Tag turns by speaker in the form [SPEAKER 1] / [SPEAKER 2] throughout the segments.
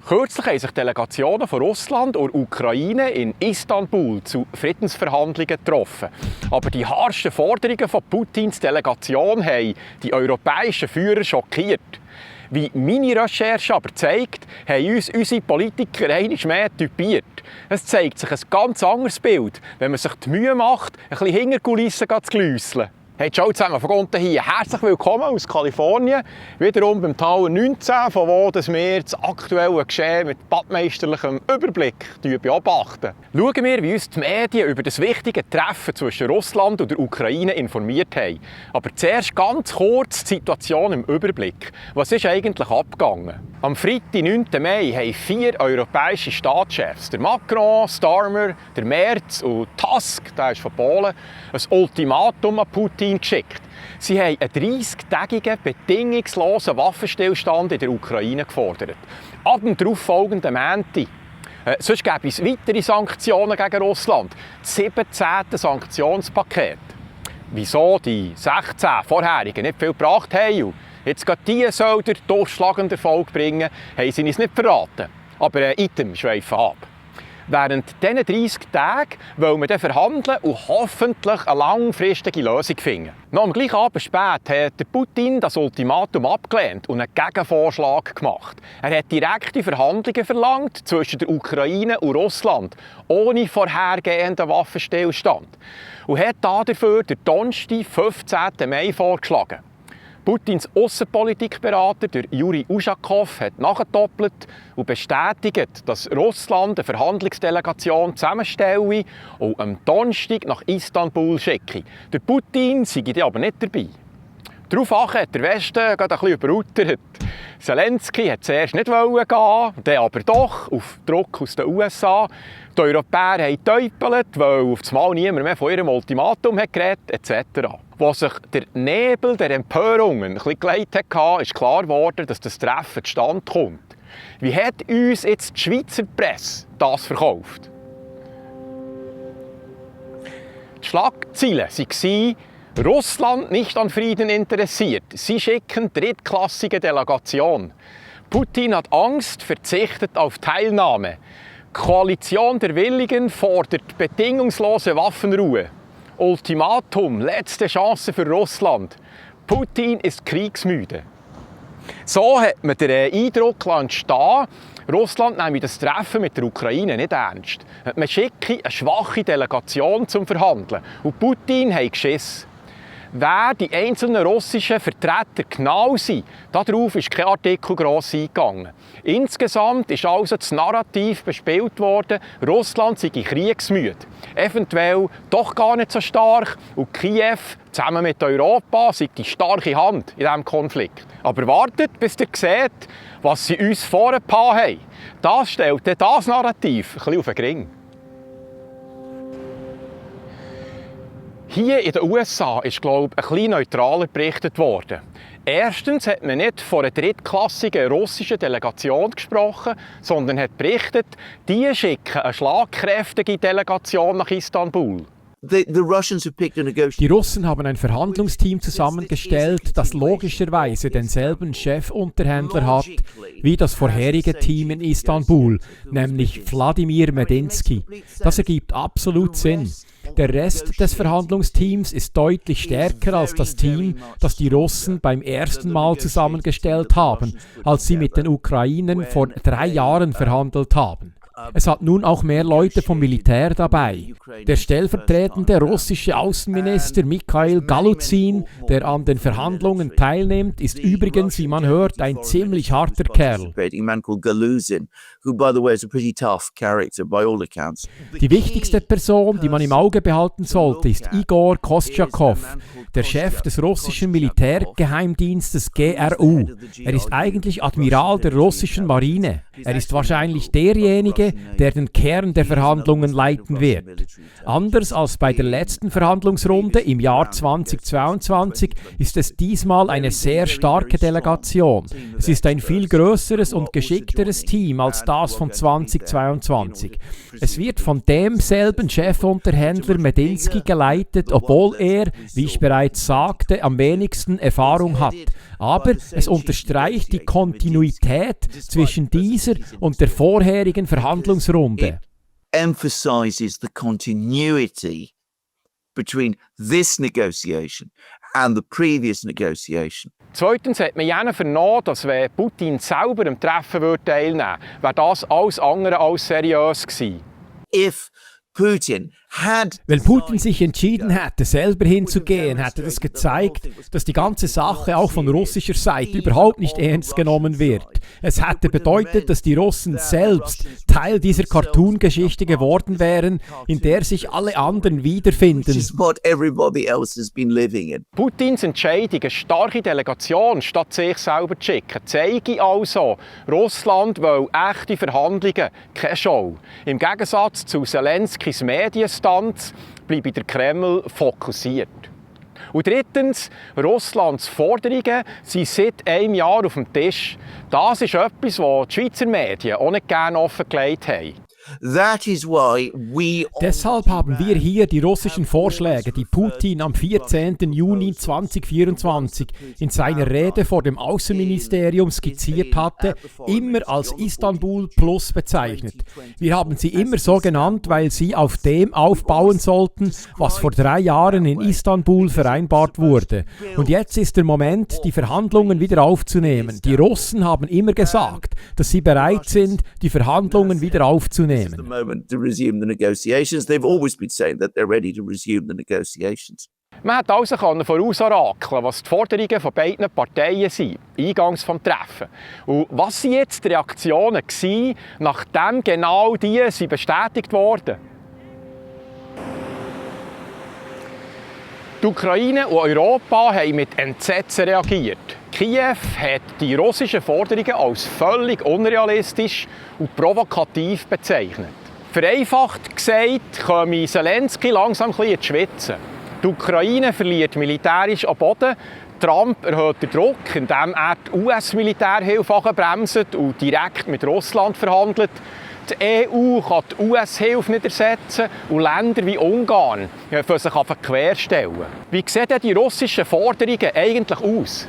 [SPEAKER 1] Kürzlich haben sich Delegationen von Russland und Ukraine in Istanbul zu Friedensverhandlungen getroffen. Aber die harschen Forderungen von Putins Delegation haben die europäischen Führer schockiert. Wie meine Recherche aber zeigt, haben uns unsere Politiker einmal mehr typiert. Es zeigt sich ein ganz anderes Bild, wenn man sich die Mühe macht, ein bisschen hinter die Kulissen zu glüsseln. Hey, ciao zusammen, von unten hier. Herzlich willkommen aus Kalifornien. Wiederum beim Tower 19, von wo wir das aktuelle Geschehen mit badmeisterlichem Überblick beobachten. Schauen wir, wie uns die Medien über das wichtige Treffen zwischen Russland und der Ukraine informiert haben. Aber zuerst ganz kurz die Situation im Überblick. Was ist eigentlich abgegangen? Am Freitag, 9. Mai, haben 4 europäische Staatschefs, der Macron, Starmer, der Merz und Tusk, der ist von Polen, ein Ultimatum an Putin geschickt. Sie haben einen 30-tägigen, bedingungslosen Waffenstillstand in der Ukraine gefordert. Ab dem darauffolgenden Montag. Sonst gäbe es weitere Sanktionen gegen Russland. Das 17. Sanktionspaket. Wieso die 16 vorherigen nicht viel gebracht haben? Jetzt gerade diese soll der durchschlagende Erfolg bringen, haben sie uns nicht verraten. Aber ein Item schweifen ab. Während diesen 30 Tagen wollen wir dann verhandeln und hoffentlich eine langfristige Lösung finden. Noch am gleichen Abend spät hat Putin das Ultimatum abgelehnt und einen Gegenvorschlag gemacht. Er hat direkte Verhandlungen verlangt zwischen der Ukraine und Russland, ohne vorhergehenden Waffenstillstand. Und hat dafür den Donnerstag, 15. Mai vorgeschlagen. Putins Außenpolitikberater, der Juri Uschakov, hat nachgedoppelt und bestätigt, dass Russland eine Verhandlungsdelegation zusammenstelle und am Donnerstag nach Istanbul schicke. Der Putin sei aber nicht dabei. Daraufhin hat der Westen gerade ein bisschen überutert. Zelensky wollte zuerst nicht gehen, dann aber doch, auf Druck aus den USA. Die Europäer haben getäubelt, weil auf einmal niemand mehr von ihrem Ultimatum hat geredet etc. Als sich der Nebel der Empörungen ein bisschen gelegt hat, ist klar geworden, dass das Treffen zustande kommt. Wie hat uns jetzt die Schweizer Presse das verkauft? Die Schlagzeilen waren: Russland nicht an Frieden interessiert. Sie schicken drittklassige Delegation. Putin hat Angst, verzichtet auf Teilnahme. Koalition der Willigen fordert bedingungslose Waffenruhe. Ultimatum, letzte Chance für Russland. Putin ist kriegsmüde. So hat man den Eindruck entstehen, Russland nehme das Treffen mit der Ukraine nicht ernst. Man schicke eine schwache Delegation zum Verhandeln. Und Putin hat Schiss. Wer die einzelnen russischen Vertreter genau sind, darauf ist kein Artikel gross eingegangen. Insgesamt ist also das Narrativ bespielt worden, Russland sei kriegsmüde. Eventuell doch gar nicht so stark und Kiew zusammen mit Europa sei die starke Hand in diesem Konflikt. Aber wartet, bis ihr seht, was sie uns vorgetan haben. Das stellt das Narrativ ein bisschen auf den Ring. Hier in den USA ist, glaube ich, ein bisschen neutraler berichtet worden. Erstens hat man nicht von einer drittklassigen russischen Delegation gesprochen, sondern hat berichtet, die schicken eine schlagkräftige Delegation nach Istanbul.
[SPEAKER 2] Die Russen haben ein Verhandlungsteam zusammengestellt, das logischerweise denselben Chefunterhändler hat wie das vorherige Team in Istanbul, nämlich Wladimir Medinsky. Das ergibt absolut Sinn. Der Rest des Verhandlungsteams ist deutlich stärker als das Team, das die Russen beim ersten Mal zusammengestellt haben, als sie mit den Ukrainern vor 3 Jahren verhandelt haben. Es hat nun auch mehr Leute vom Militär dabei. Der stellvertretende russische Außenminister Mikhail Galuzin, der an den Verhandlungen teilnimmt, ist übrigens, wie man hört, ein ziemlich harter Kerl. Die wichtigste Person, die man im Auge behalten sollte, ist Igor Kostschakov, der Chef des russischen Militärgeheimdienstes GRU. Er ist eigentlich Admiral der russischen Marine. Er ist wahrscheinlich derjenige, der den Kern der Verhandlungen leiten wird. Anders als bei der letzten Verhandlungsrunde im Jahr 2022 ist es diesmal eine sehr starke Delegation. Es ist ein viel größeres und geschickteres Team als das von 2022. Es wird von demselben Chefunterhändler Medinsky geleitet, obwohl er, wie ich bereits sagte, am wenigsten Erfahrung hat. Aber es unterstreicht die Kontinuität zwischen dieser und der vorherigen Verhandlungsrunde.
[SPEAKER 3] Emphasizes the continuity between this negotiation and the previous negotiation.
[SPEAKER 1] Zweitens hat man jenen vernommen, dass wenn Putin selber am Treffen teilnehmen würde, wäre das alles andere als seriös gewesen.
[SPEAKER 2] Wenn Putin sich entschieden hätte, selber hinzugehen, hätte das gezeigt, dass die ganze Sache auch von russischer Seite überhaupt nicht ernst genommen wird. Es hätte bedeutet, dass die Russen selbst Teil dieser Cartoon-Geschichte geworden wären, in der sich alle anderen wiederfinden.
[SPEAKER 1] Putins Entscheidung, eine starke Delegation statt sich selber zu schicken, zeige also, Russland will echte Verhandlungen, keine Show. Im Gegensatz zu Zelenskys Medienstanz bleibt der Kreml fokussiert. Und drittens, Russlands Forderungen sind seit einem Jahr auf dem Tisch. Das ist etwas, das die Schweizer Medien auch nicht gerne offengelegt haben.
[SPEAKER 2] Deshalb haben wir hier die russischen Vorschläge, die Putin am 14. Juni 2024 in seiner Rede vor dem Außenministerium skizziert hatte, immer als Istanbul Plus bezeichnet. Wir haben sie immer so genannt, weil sie auf dem aufbauen sollten, was vor 3 Jahren in Istanbul vereinbart wurde. Und jetzt ist der Moment, die Verhandlungen wieder aufzunehmen. Die Russen haben immer gesagt, dass sie bereit sind, die Verhandlungen wieder aufzunehmen.
[SPEAKER 3] The moment to resume the negotiations. They've always been saying that they're ready to resume the negotiations.
[SPEAKER 1] Man konnte also vorausorakeln, was die Forderungen von beiden Parteien sind, eingangs vom Treffen. Und was waren jetzt die Reaktionen, nachdem genau diese bestätigt wurden? Die Ukraine und Europa haben mit Entsetzen reagiert. Kiew hat die russischen Forderungen als völlig unrealistisch und provokativ bezeichnet. Vereinfacht gesagt, komme Zelensky langsam ein bisschen ins Schwitzen. Die Ukraine verliert militärisch an Boden. Trump erhöht den Druck, indem er die US-Militärhilfe bremst und direkt mit Russland verhandelt. Die EU kann die US-Hilfe nicht ersetzen und Länder wie Ungarn können sich querstellen. Wie sehen denn die russischen Forderungen eigentlich aus?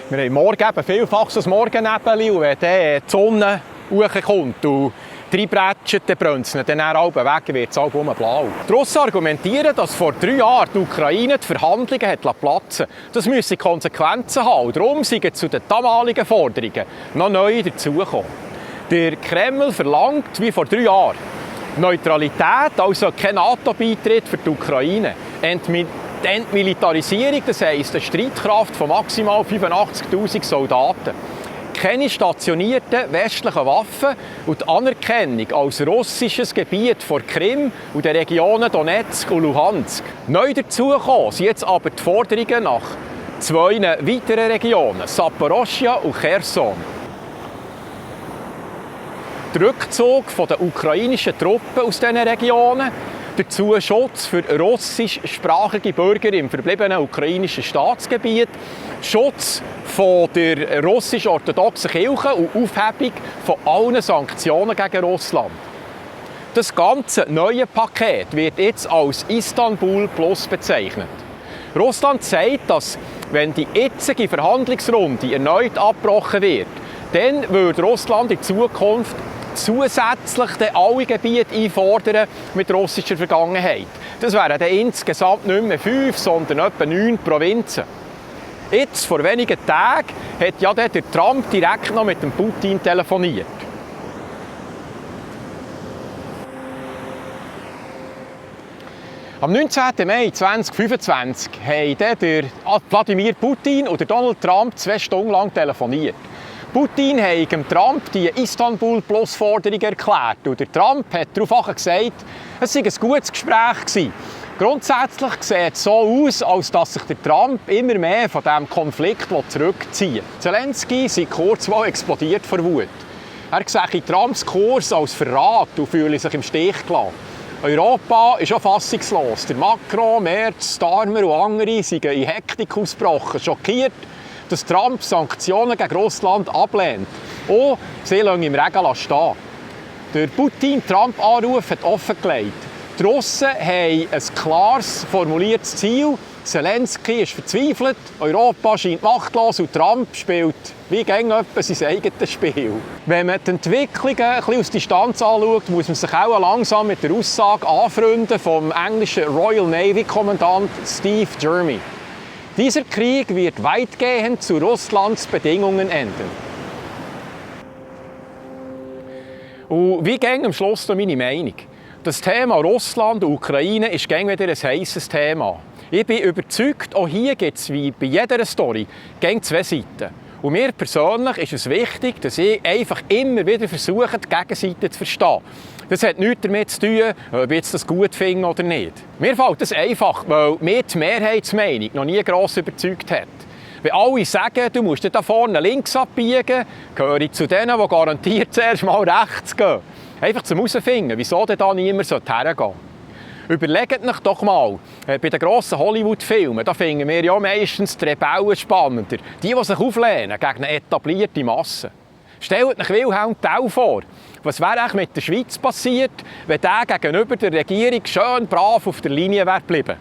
[SPEAKER 1] Wir haben morgen eben vielfach so ein Morgennebel und wenn dann die Sonne hochkommt und reinbretscht, dann brennt es dann auch weg, wird es auch blau. Die Russen argumentieren, dass vor 3 Jahren die Ukraine die Verhandlungen hat platzen lassen. Das müsse Konsequenzen haben. Darum sind zu den damaligen Forderungen noch neu dazugekommen. Der Kreml verlangt, wie vor 3 Jahren, Neutralität, also kein NATO-Beitritt für die Ukraine. Die Entmilitarisierung, das heisst eine Streitkraft von maximal 85'000 Soldaten. Keine stationierten westlichen Waffen und die Anerkennung als russisches Gebiet vor Krim und den Regionen Donetsk und Luhansk. Neu dazugekommen sind jetzt aber die Forderungen nach 2 weiteren Regionen, Saporoschja und Cherson. Der Rückzug der ukrainischen Truppen aus diesen Regionen, dazu Schutz für russischsprachige Bürger im verbliebenen ukrainischen Staatsgebiet, Schutz von der russisch-orthodoxen Kirche und Aufhebung von allen Sanktionen gegen Russland. Das ganze neue Paket wird jetzt als Istanbul Plus bezeichnet. Russland sagt, dass, wenn die jetzige Verhandlungsrunde erneut abgebrochen wird, dann würde Russland in Zukunft zusätzlich alle Gebiete einfordern mit russischer Vergangenheit. Das wären dann insgesamt nicht mehr 5, sondern etwa 9 Provinzen. Jetzt, vor wenigen Tagen, hat ja der Trump direkt noch mit dem Putin telefoniert. Am 19. Mai 2025 haben der Wladimir Putin und Donald Trump 2 Stunden lang telefoniert. Putin hat dem Trump die Istanbul-Plus-Forderung erklärt und der Trump hat daraufhin gesagt, es sei ein gutes Gespräch gewesen. Grundsätzlich sieht es so aus, als dass sich der Trump immer mehr von diesem Konflikt zurückziehen will. Zelensky sei kurzmal explodiert vor Wut. Er sehe Trumps Kurs als Verrat und fühle sich im Stich gelassen. Europa ist auch fassungslos. Der Macron, Merz, Starmer und andere sind in Hektik ausgebrochen, schockiert, dass Trump Sanktionen gegen Russland ablehnt. Und sie lassen im Regen stehen. Der Putin-Trump-Anruf hat offengelegt, Die Russen haben ein klares, formuliertes Ziel. Zelensky ist verzweifelt, Europa scheint machtlos und Trump spielt wie gängig sein eigenes Spiel. Wenn man die Entwicklungen ein bisschen aus Distanz anschaut, muss man sich auch langsam mit der Aussage anfreunden vom englischen Royal Navy-Kommandant Steve Jermy. Dieser Krieg wird weitgehend zu Russlands Bedingungen enden. Und wie ging am Schluss noch meine Meinung? Das Thema Russland und Ukraine ist gäng wieder ein heisses Thema. Ich bin überzeugt, auch hier gibt es wie bei jeder Story gäng zwei Seiten. Und mir persönlich ist es wichtig, dass ich einfach immer wieder versuche, die Gegenseite zu verstehen. Das hat nichts damit zu tun, ob ich jetzt das gut finde oder nicht. Mir fällt das einfach, weil mir die Mehrheitsmeinung noch nie gross überzeugt hat. Wenn alle sagen, du musst da vorne links abbiegen, gehöre ich zu denen, die garantiert zuerst mal rechts gehen. Einfach zum herausfinden, wieso da niemand hergehen sollte. Überlegt euch doch mal, bei den grossen Hollywood-Filmen, da finden wir ja meistens die Rebellen spannender. Die sich auflehnen gegen eine etablierte Masse. Stellt euch Wilhelm Tell vor. Was wäre eigentlich mit der Schweiz passiert, wenn der gegenüber der Regierung schön brav auf der Linie wäre geblieben?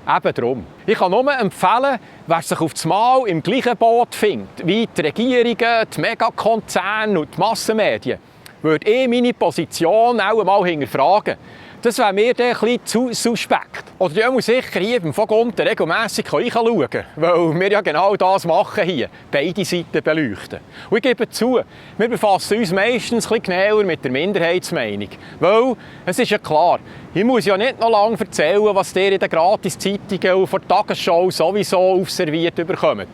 [SPEAKER 1] Eben darum. Ich kann nur empfehlen, wer sich auf das Mal im gleichen Boot findet, wie die Regierungen, die Megakonzerne und die Massenmedien, würde ich meine Position auch einmal hinterfragen. Das wäre mir dann ein bisschen zu suspekt. Oder ich muss sicher hier beim Vogunten regelmässig reinschauen, weil wir ja genau das machen hier, beide Seiten beleuchten. Und ich gebe zu, wir befassen uns meistens ein bisschen genauer mit der Minderheitsmeinung. Weil, es ist ja klar, ich muss ja nicht noch lange erzählen, was ihr in den Gratiszeitungen und vor der Tagesschau sowieso aufserviert bekommt.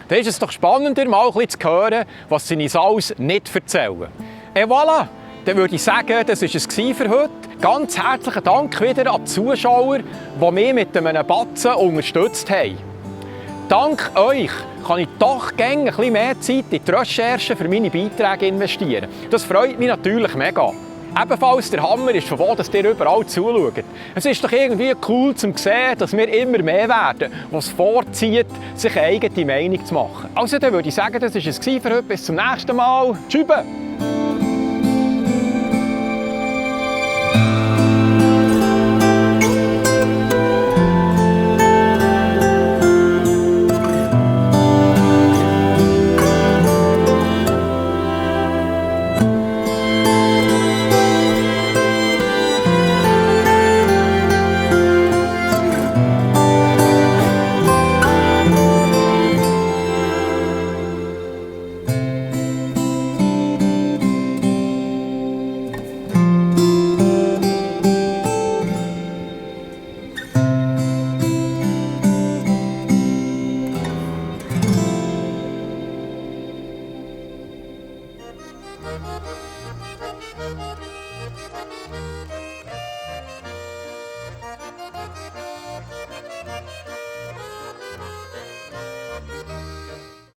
[SPEAKER 1] Dann ist es doch spannender, mal ein bisschen zu hören, was sie uns alles nicht erzählen. Et voilà! Dann würde ich sagen, das war es für heute. Ganz herzlichen Dank wieder an die Zuschauer, die mich mit einem Batzen unterstützt haben. Dank euch kann ich doch gerne ein bisschen mehr Zeit in die Recherche für meine Beiträge investieren. Das freut mich natürlich mega. Ebenfalls der Hammer ist, von wo ihr überall zuschaut. Es ist doch irgendwie cool zu sehen, dass wir immer mehr werden, was vorzieht, sich eine eigene Meinung zu machen. Also dann würde ich sagen, das war es für heute. Bis zum nächsten Mal. Tschüss!